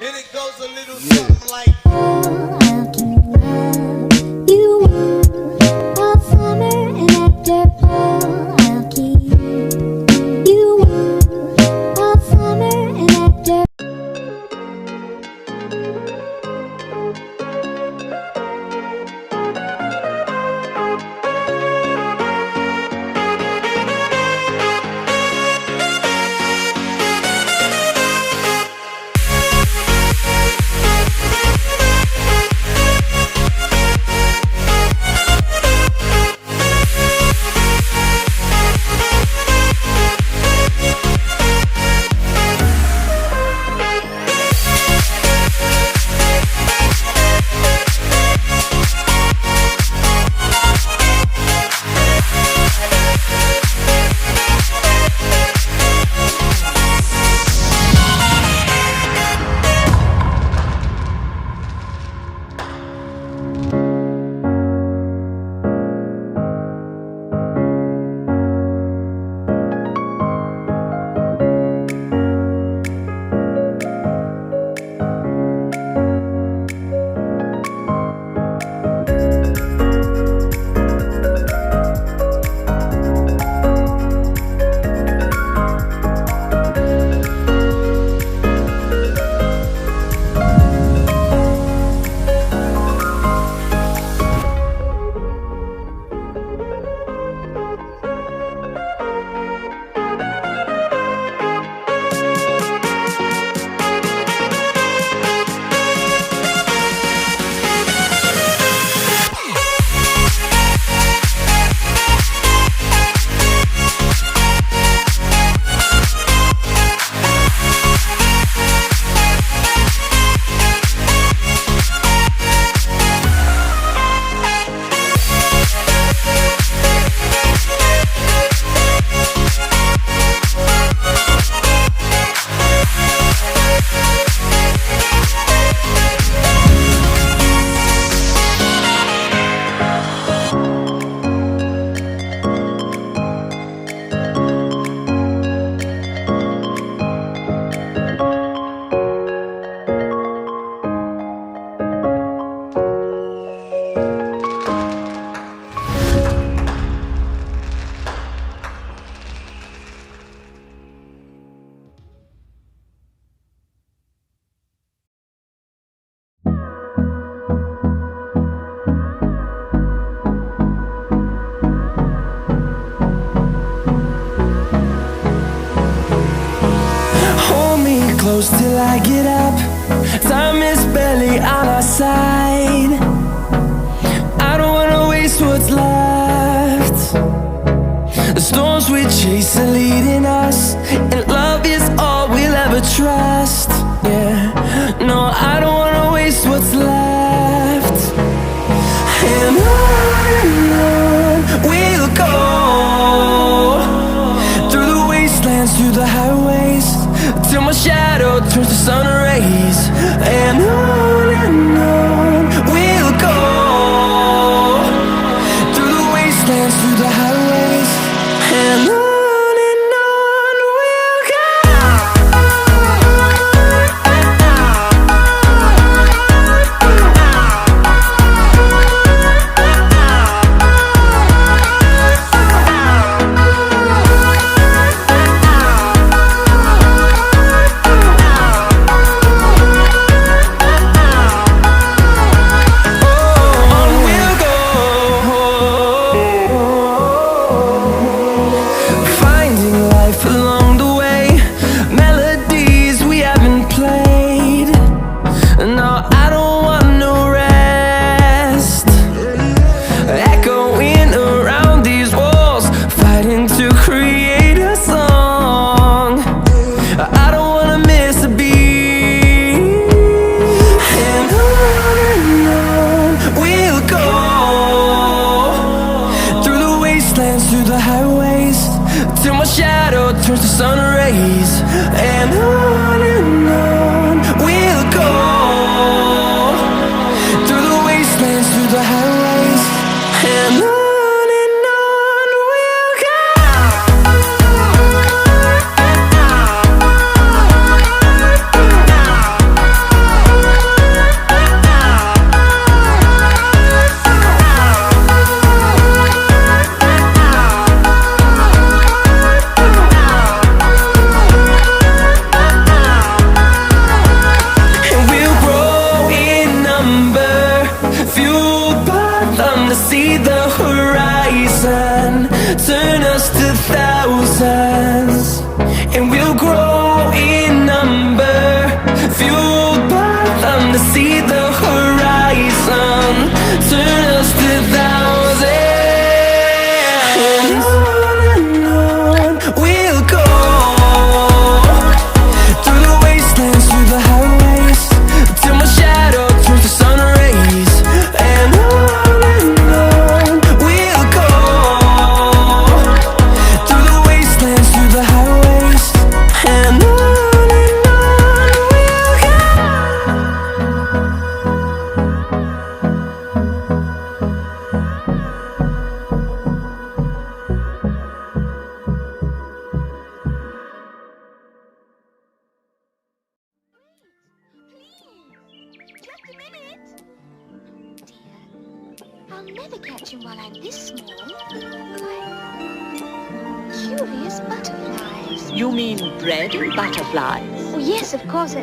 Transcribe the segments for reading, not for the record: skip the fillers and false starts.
And it goes a little something like you all summer and after I'll keep you all summer and after. Close till I get up. Time is barely on our side. I don't wanna waste what's left. The storms we chase are leading us, and love is all we'll ever trust. Yeah, no, I don't wanna waste what's left. And on we'll go, through the wastelands, through the highways, till my shadow turns to sun rays. And on we'll go, through the wastelands, through the highways, and on we'll go. Turns to sun rays, and on we'll go, through the wastelands, through the highways, and on we'll go. and we'll grow in number, fueled by them to see the horizon, turn us to thousands, and on we'll go, through the wastelands, through the highways, till my shadow turns to sun rays, and on we'll go, through the wastelands, through the highways, and on we'll go. Just a minute. Dear, I'll never catch him while I'm this small. Curious butterflies. You mean bread and butterflies? Oh, yes, of course.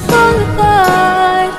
fall apart.